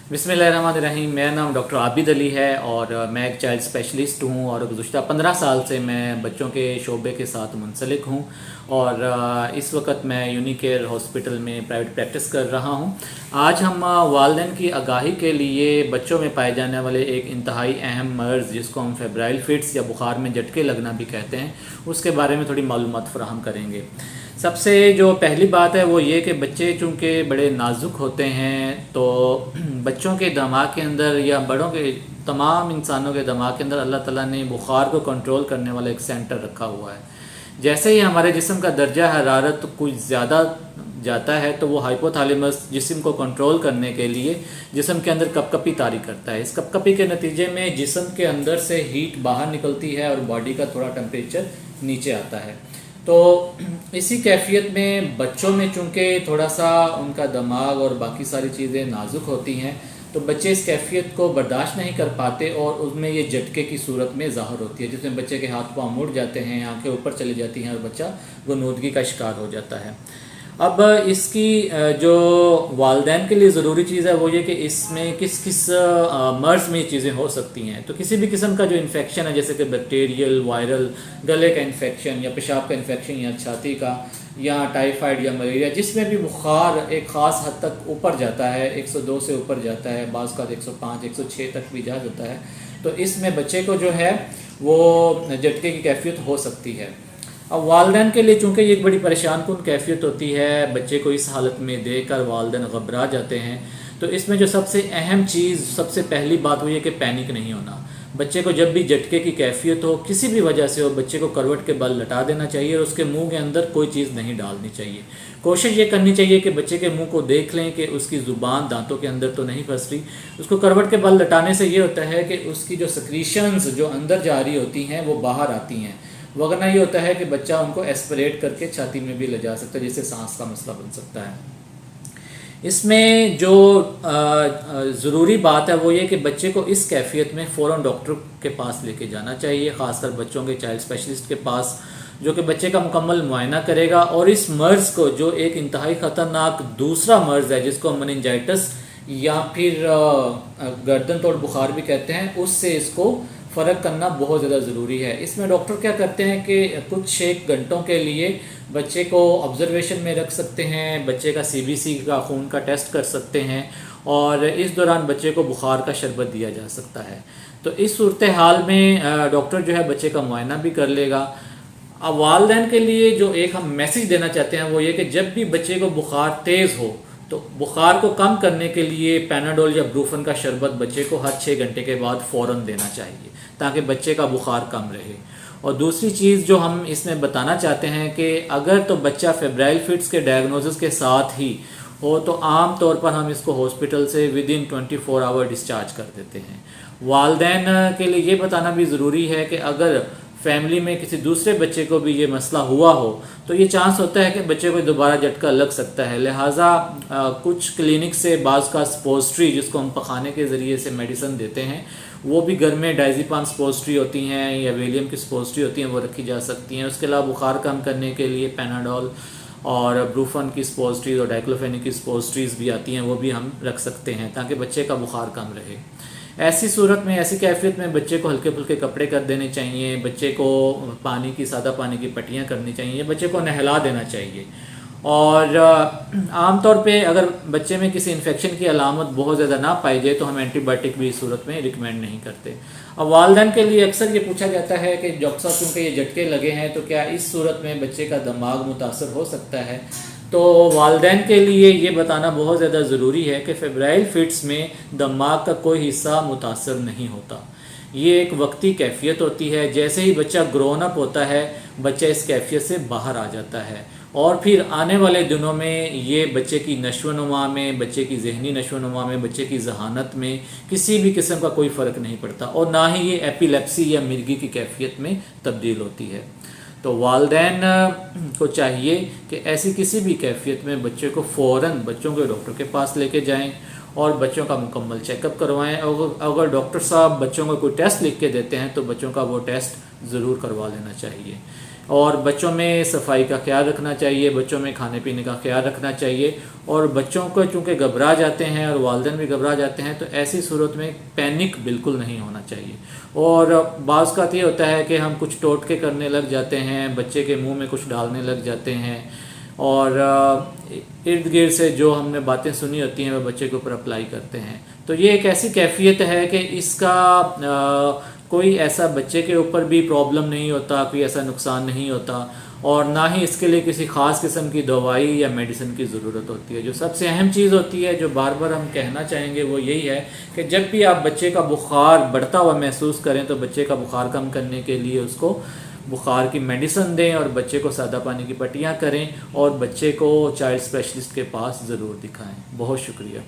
बिस्मिल्लाहिर्रहमानिर्रहीम। मेरा नाम डॉक्टर आबिद अली है और मैं एक चाइल्ड स्पेशलिस्ट हूँ और गुज़श्ता 15 साल से मैं बच्चों के शोबे के साथ मुंसलिक हूँ और इस वक्त मैं यूनिकेयर हॉस्पिटल में प्राइवेट प्रैक्टिस कर रहा हूँ। आज हम वालिदैन की आगाही के लिए बच्चों में पाए जाने वाले एक इंतहाई अहम मर्ज़ जिसको हम फेब्राइल फिट्स या बुखार में झटके लगना भी कहते हैं, उसके बारे में थोड़ी मालूमात फ़राहम करेंगे। सबसे जो पहली बात है वो ये कि बच्चे चूँकि बड़े नाजुक होते हैं तो बच्चों के दिमाग के अंदर या बड़ों के तमाम इंसानों के दिमाग के अंदर अल्लाह ताला ने बुखार को कंट्रोल करने वाला एक सेंटर रखा हुआ है। जैसे ही हमारे जिस्म का दर्जा हरारत कुछ ज़्यादा जाता है तो वो हाइपोथैलेमस जिस्म को कंट्रोल करने के लिए जिस्म के अंदर कपकपी तारी करता है। इस कपकपी के नतीजे में जिस्म के अंदर से हीट बाहर निकलती है और बॉडी का थोड़ा टेम्परेचर नीचे आता है। तो इसी कैफियत में बच्चों में चूँकि थोड़ा सा उनका दिमाग और बाकी सारी चीज़ें नाजुक होती हैं तो बच्चे इस कैफियत को बर्दाश्त नहीं कर पाते और उसमें ये झटके की सूरत में ज़ाहिर होती है, जिसमें बच्चे के हाथ पाँव मुड़ जाते हैं, आंखें ऊपर चली जाती हैं और बच्चा गुनूदगी का शिकार हो जाता है। अब इसकी जो वालिदैन के लिए ज़रूरी चीज़ है वो ये कि इसमें किस किस मर्ज़ में ये चीज़ें हो सकती हैं। तो किसी भी किस्म का जो इन्फेक्शन है जैसे कि बैक्टीरियल, वायरल, गले का इन्फेक्शन या पेशाब का इन्फेक्शन या छाती का या टाइफाइड या मलेरिया, जिसमें भी बुखार एक ख़ास हद तक ऊपर जाता है, 102 से ऊपर जाता है, बाज़ का 105, 106 तक भी जा जाता है, तो इसमें बच्चे को जो है वो झटके की कैफियत हो सकती है। अब वालिदैन के लिए चूँकि ये एक बड़ी परेशान कुन कैफियत होती है, बच्चे को इस हालत में देख कर वालिदैन घबरा जाते हैं। तो इसमें जो सबसे अहम चीज़, सबसे पहली बात वो ये कि पैनिक नहीं होना। बच्चे को जब भी झटके की कैफियत हो, किसी भी वजह से हो, बच्चे को करवट के बल लटा देना चाहिए और उसके मुंह के अंदर कोई चीज़ नहीं डालनी चाहिए। कोशिश ये करनी चाहिए कि बच्चे के मुंह को देख लें कि उसकी ज़ुबान दांतों के अंदर तो नहीं फंस रही। उसको करवट के बल लटाने से ये होता है कि उसकी जो सिक्रीशंस जो अंदर जा रही होती हैं वो बाहर आती हैं, वरना ये होता है कि बच्चा उनको एस्पिरेट करके छाती में भी ले जा सकता है, जिससे सांस का मसला बन सकता है। इसमें जो ज़रूरी बात है वो ये कि बच्चे को इस कैफियत में फ़ौरन डॉक्टर के पास लेके जाना चाहिए, ख़ासकर बच्चों के चाइल्ड स्पेशलिस्ट के पास, जो कि बच्चे का मुकम्मल मुआयना करेगा और इस मर्ज़ को, जो एक इंतहाई ख़तरनाक दूसरा मर्ज़ है जिसको मेनिंजाइटिस या फिर गर्दन तोड़ बुखार भी कहते हैं, उससे इसको फ़र्क करना बहुत ज़्यादा ज़रूरी है। इसमें डॉक्टर क्या करते हैं कि कुछ एक घंटों के लिए बच्चे को ऑब्ज़र्वेशन में रख सकते हैं, बच्चे का CBC का खून का टेस्ट कर सकते हैं और इस दौरान बच्चे को बुखार का शरबत दिया जा सकता है। तो इस सूरत हाल में डॉक्टर जो है बच्चे का मुआयना भी कर लेगा। अब वालिदैन के लिए जो एक हम मैसेज देना चाहते हैं वो ये कि जब भी बच्चे को बुखार तेज़ हो तो बुखार को कम करने के लिए पैनाडोल या ब्रूफन का शरबत बच्चे को हर 6 घंटे के बाद फ़ौरन देना चाहिए ताकि बच्चे का बुखार कम रहे। और दूसरी चीज़ जो हम इसमें बताना चाहते हैं कि अगर तो बच्चा फेब्राइल फिट्स के डायग्नोसिस के साथ ही हो तो आम तौर पर हम इसको हॉस्पिटल से विदिन 24 आवर डिस्चार्ज कर देते हैं। वालिदैन के लिए ये बताना भी ज़रूरी है कि अगर फैमिली में किसी दूसरे बच्चे को भी ये मसला हुआ हो तो ये चांस होता है कि बच्चे को दोबारा झटका लग सकता है। लिहाजा कुछ क्लिनिक से बाज़ का स्पोस्ट्री, जिसको हम पखाने के ज़रिए से मेडिसिन देते हैं, वो भी घर में डायज़ेपाम स्पोस्ट्री होती हैं या वेलियम की स्पोस्ट्री होती हैं, वो रखी जा सकती हैं। उसके अलावा बुखार कम करने के लिए पैनाडोल और ब्रूफन की स्पोस्ट्रीज़ और डाइक्लोफेनिक की स्पोस्ट्रीज़ भी आती हैं, वो भी हम रख सकते हैं ताकि बच्चे का बुखार कम रहे। ऐसी सूरत में, ऐसी कैफियत में बच्चे को हल्के फुल्के कपड़े कर देने चाहिए, बच्चे को पानी की, सादा पानी की पट्टियाँ करनी चाहिए, बच्चे को नहला देना चाहिए। और आम तौर पे अगर बच्चे में किसी इन्फेक्शन की अलामत बहुत ज़्यादा ना पाई जाए तो हम एंटीबायोटिक भी इस सूरत में रिकमेंड नहीं करते। अब वालिदैन के लिए अक्सर ये पूछा जाता है कि डॉक्टर साहब क्योंकि ये झटके लगे हैं तो क्या इस सूरत में बच्चे का दिमाग मुतासर हो सकता है। तो वालिदैन के लिए ये बताना बहुत ज़्यादा ज़रूरी है कि फेब्राइल फिट्स में दिमाग का कोई हिस्सा मुतासर नहीं होता। ये एक वक्ती कैफियत होती है, जैसे ही बच्चा ग्रोन अप होता है बच्चा इस कैफियत से बाहर आ जाता है और फिर आने वाले दिनों में ये बच्चे की नशोनुमा में, बच्चे की जहनी नशोनुमा में, बच्चे की जहानत में किसी भी किस्म का कोई फ़र्क नहीं पड़ता और ना ही ये एपिलेप्सी या मिर्गी की कैफियत में तब्दील होती है। तो वालिदैन को चाहिए कि ऐसी किसी भी कैफियत में बच्चे को फ़ौरन बच्चों के डॉक्टर के पास लेके जाएं और बच्चों का मुकम्मल चेकअप करवाएं। अगर डॉक्टर साहब बच्चों को कोई टेस्ट लिख के देते हैं तो बच्चों का वो टेस्ट ज़रूर करवा लेना चाहिए। اور بچوں میں صفائی کا خیال رکھنا چاہیے، بچوں میں کھانے پینے کا خیال رکھنا چاہیے، اور بچوں کو چونکہ گھبرا جاتے ہیں اور والدین بھی گھبرا جاتے ہیں، تو ایسی صورت میں پینک بالکل نہیں ہونا چاہیے۔ اور بعض کا یہ ہوتا ہے کہ ہم کچھ ٹوٹکے کرنے لگ جاتے ہیں، بچے کے منہ میں کچھ ڈالنے لگ جاتے ہیں، اور ارد گرد سے جو ہم نے باتیں سنی ہوتی ہیں وہ بچے کے اوپر اپلائی کرتے ہیں۔ تو یہ ایک ایسی کیفیت ہے کہ اس کا کوئی ایسا بچے کے اوپر بھی پرابلم نہیں ہوتا، کوئی ایسا نقصان نہیں ہوتا، اور نہ ہی اس کے لیے کسی خاص قسم کی دوائی یا میڈیسن کی ضرورت ہوتی ہے۔ جو سب سے اہم چیز ہوتی ہے، جو بار بار ہم کہنا چاہیں گے، وہ یہی ہے کہ جب بھی آپ بچے کا بخار بڑھتا ہوا محسوس کریں تو بچے کا بخار کم کرنے کے لیے اس کو بخار کی میڈیسن دیں، اور بچے کو سادہ پانی کی پٹیاں کریں، اور بچے کو چائلڈ اسپیشلسٹ کے پاس ضرور دکھائیں۔ بہت شکریہ۔